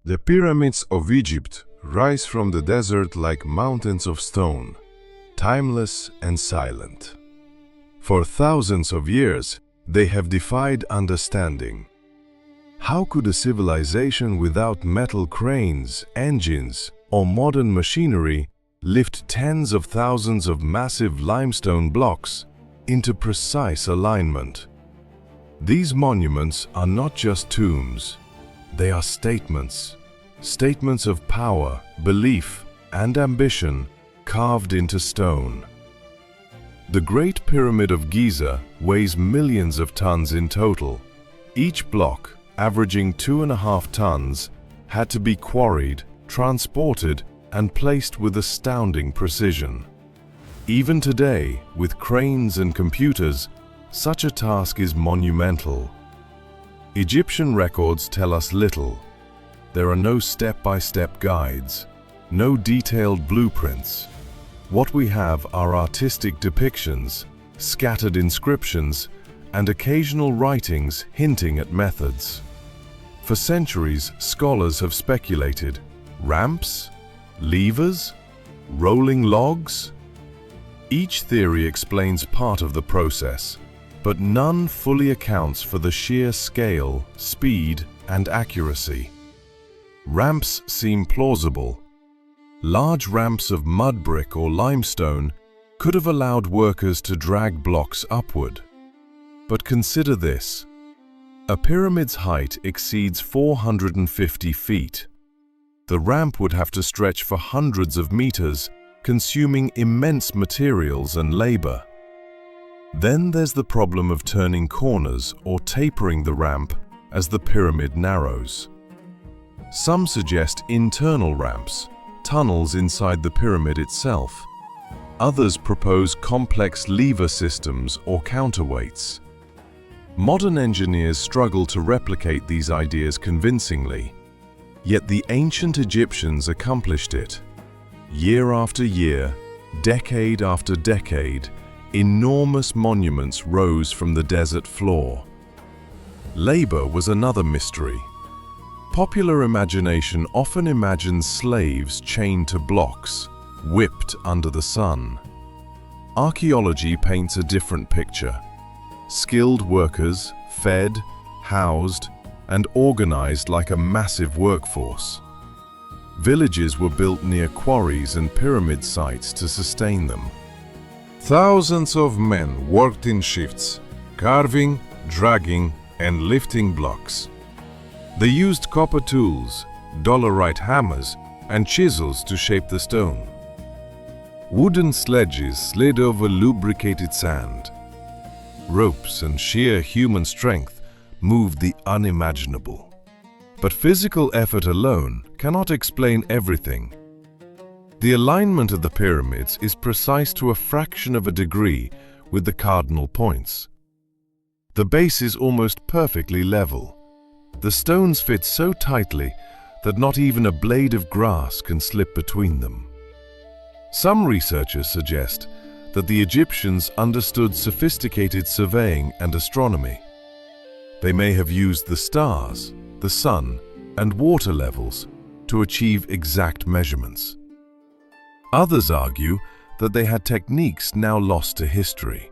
The pyramids of Egypt rise from the desert like mountains of stone, timeless and silent. For thousands of years, they have defied understanding. How could a civilization without metal cranes, engines, or modern machinery lift tens of thousands of massive limestone blocks into precise alignment? These monuments are not just tombs. They are statements of power, belief, and ambition carved into stone. The Great Pyramid of Giza weighs millions of tons in total. Each block, averaging 2.5 tons, had to be quarried, transported, and placed with astounding precision. Even today, with cranes and computers, such a task is monumental. Egyptian records tell us little. There are no step-by-step guides, no detailed blueprints. What we have are artistic depictions, scattered inscriptions, and occasional writings hinting at methods. For centuries, scholars have speculated: ramps? Levers? Rolling logs? Each theory explains part of the process, but none fully accounts for the sheer scale, speed, and accuracy. Ramps seem plausible. Large ramps of mud brick or limestone could have allowed workers to drag blocks upward. But consider this. A pyramid's height exceeds 450 feet. The ramp would have to stretch for hundreds of meters, consuming immense materials and labor. Then there's the problem of turning corners or tapering the ramp as the pyramid narrows. Some suggest internal ramps, tunnels inside the pyramid itself. Others propose complex lever systems or counterweights. Modern engineers struggle to replicate these ideas convincingly, yet the ancient Egyptians accomplished it. Year after year, decade after decade, enormous monuments rose from the desert floor. Labor was another mystery. Popular imagination often imagines slaves chained to blocks, whipped under the sun. Archaeology paints a different picture. Skilled workers, fed, housed, and organized like a massive workforce. Villages were built near quarries and pyramid sites to sustain them. Thousands of men worked in shifts, carving, dragging, and lifting blocks. They used copper tools, dolerite hammers, and chisels to shape the stone. Wooden sledges slid over lubricated sand. Ropes and sheer human strength moved the unimaginable. But physical effort alone cannot explain everything. The alignment of the pyramids is precise to a fraction of a degree with the cardinal points. The base is almost perfectly level. The stones fit so tightly that not even a blade of grass can slip between them. Some researchers suggest that the Egyptians understood sophisticated surveying and astronomy. They may have used the stars, the sun, and water levels to achieve exact measurements. Others argue that they had techniques now lost to history.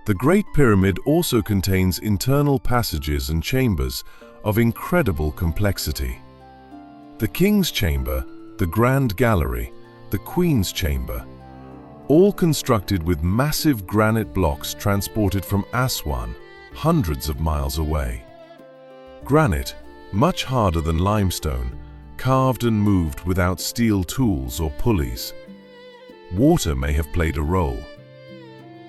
The Great Pyramid also contains internal passages and chambers of incredible complexity. The King's Chamber, the Grand Gallery, the Queen's Chamber, all constructed with massive granite blocks transported from Aswan, hundreds of miles away. Granite, much harder than limestone, carved and moved without steel tools or pulleys. Water may have played a role.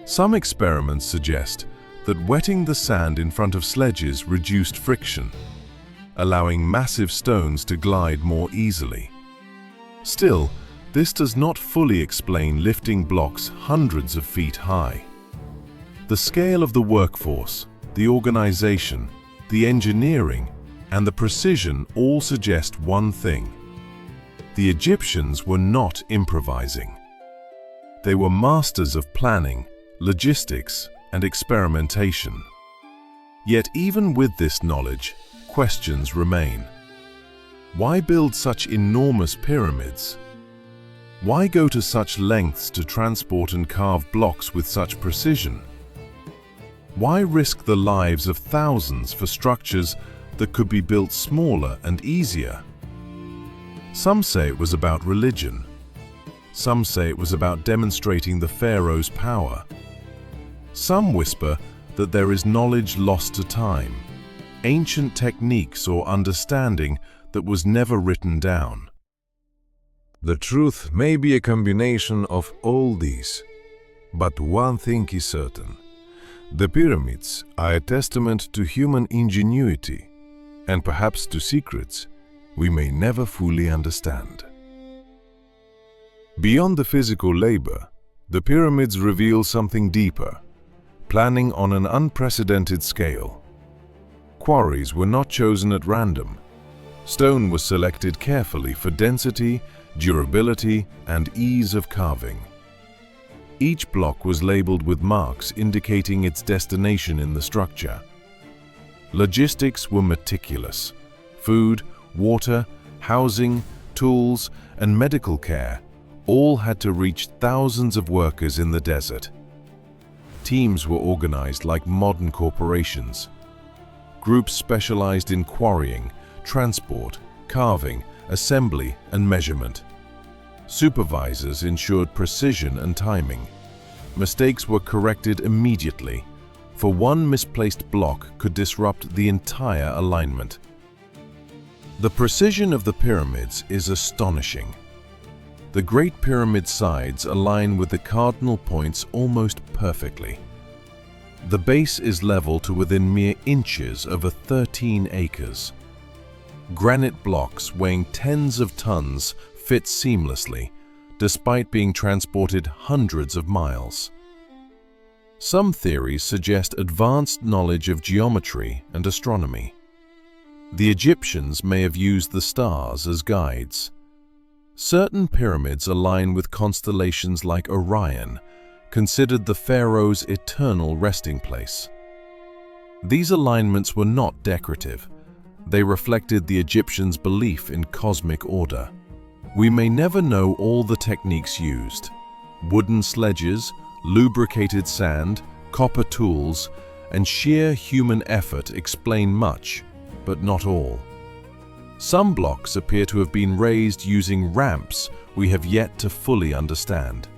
Some experiments suggest that wetting the sand in front of sledges reduced friction, allowing massive stones to glide more easily. Still, this does not fully explain lifting blocks hundreds of feet high. The scale of the workforce, the organization, the engineering, and the precision all suggest one thing. The Egyptians were not improvising. They were masters of planning, logistics, and experimentation. Yet even with this knowledge, questions remain. Why build such enormous pyramids? Why go to such lengths to transport and carve blocks with such precision? Why risk the lives of thousands for structures that could be built smaller and easier? Some say it was about religion. Some say it was about demonstrating the Pharaoh's power. Some whisper that there is knowledge lost to time, ancient techniques or understanding that was never written down. The truth may be a combination of all these, but one thing is certain. The pyramids are a testament to human ingenuity and perhaps to secrets we may never fully understand. Beyond the physical labor, the pyramids reveal something deeper, planning on an unprecedented scale. Quarries were not chosen at random. Stone was selected carefully for density, durability, and ease of carving. Each block was labeled with marks indicating its destination in the structure. Logistics were meticulous. Food, water, housing, tools, and medical care all had to reach thousands of workers in the desert. Teams were organized like modern corporations. Groups specialized in quarrying, transport, carving, assembly, and measurement. Supervisors ensured precision and timing. Mistakes were corrected immediately, for one misplaced block could disrupt the entire alignment. The precision of the pyramids is astonishing. The Great Pyramid sides align with the cardinal points almost perfectly. The base is level to within mere inches over 13 acres. Granite blocks weighing tens of tons fit seamlessly, despite being transported hundreds of miles. Some theories suggest advanced knowledge of geometry and astronomy. The Egyptians may have used the stars as guides. Certain pyramids align with constellations like Orion, considered the pharaoh's eternal resting place. These alignments were not decorative. They reflected the Egyptians' belief in cosmic order. We may never know all the techniques used. Wooden sledges, lubricated sand, copper tools, and sheer human effort explain much, but not all. Some blocks appear to have been raised using ramps we have yet to fully understand.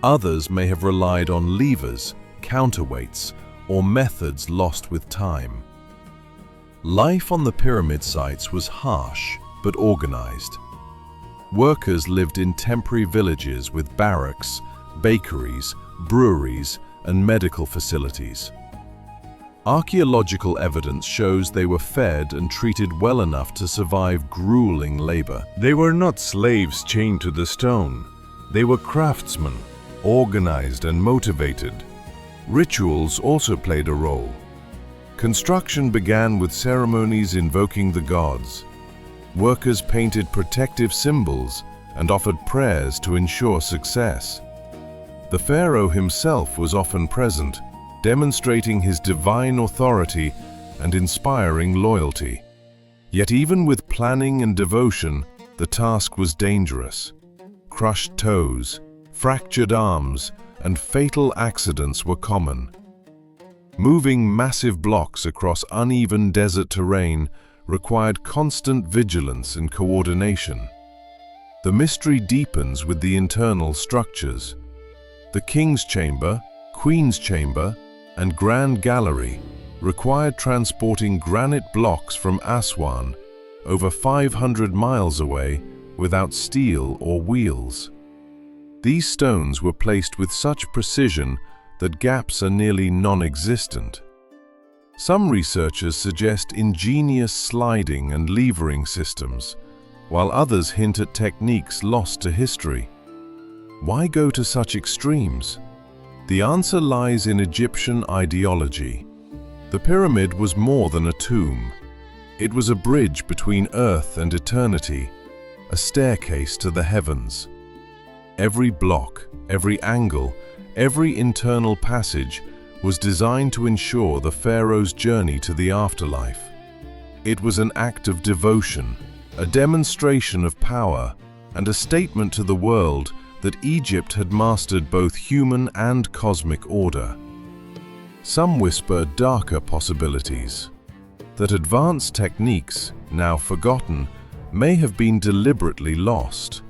Others may have relied on levers, counterweights, or methods lost with time. Life on the pyramid sites was harsh but organized. Workers lived in temporary villages with barracks, bakeries, breweries, and medical facilities. Archaeological evidence shows they were fed and treated well enough to survive grueling labor. They were not slaves chained to the stone. They were craftsmen, organized and motivated. Rituals also played a role. Construction began with ceremonies invoking the gods. Workers painted protective symbols and offered prayers to ensure success. The pharaoh himself was often present, demonstrating his divine authority and inspiring loyalty. Yet even with planning and devotion, the task was dangerous. Crushed toes, fractured arms, and fatal accidents were common. Moving massive blocks across uneven desert terrain required constant vigilance and coordination. The mystery deepens with the internal structures. The king's chamber, queen's chamber, and grand gallery required transporting granite blocks from Aswan, over 500 miles away, without steel or wheels. These stones were placed with such precision that gaps are nearly non-existent. Some researchers suggest ingenious sliding and levering systems, while others hint at techniques lost to history. Why go to such extremes? The answer lies in Egyptian ideology. The pyramid was more than a tomb. It was a bridge between earth and eternity, a staircase to the heavens. Every block, every angle, every internal passage was designed to ensure the pharaoh's journey to the afterlife. It was an act of devotion, a demonstration of power and a statement to the world that Egypt had mastered both human and cosmic order. Some whisper darker possibilities, that advanced techniques, now forgotten, may have been deliberately lost,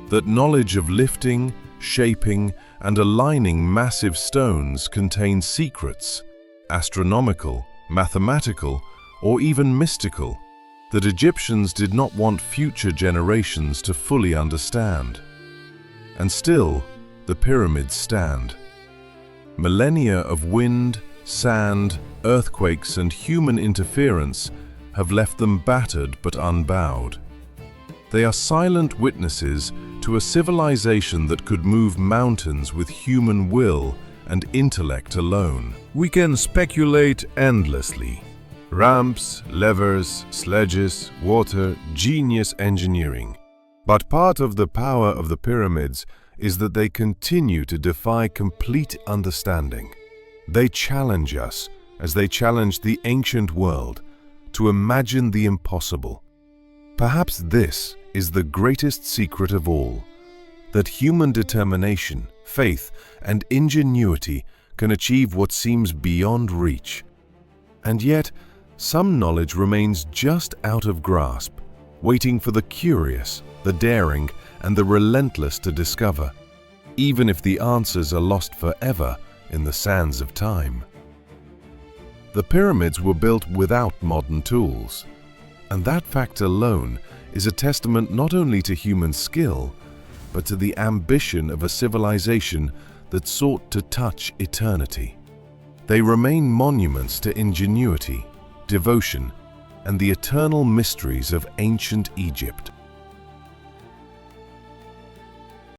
that knowledge of lifting, shaping, and aligning massive stones contains secrets, astronomical, mathematical, or even mystical, that Egyptians did not want future generations to fully understand. And still, the pyramids stand. Millennia of wind, sand, earthquakes, and human interference have left them battered but unbowed. They are silent witnesses to a civilization that could move mountains with human will and intellect alone. We can speculate endlessly. Ramps, levers, sledges, water, genius engineering. But part of the power of the pyramids is that they continue to defy complete understanding. They challenge us, as they challenged the ancient world, to imagine the impossible. Perhaps this is the greatest secret of all, that human determination, faith, and ingenuity can achieve what seems beyond reach. And yet, some knowledge remains just out of grasp, waiting for the curious, the daring, and the relentless to discover, even if the answers are lost forever in the sands of time. The pyramids were built without modern tools, and that fact alone is a testament not only to human skill, but to the ambition of a civilization that sought to touch eternity. They remain monuments to ingenuity, devotion, and the eternal mysteries of ancient Egypt.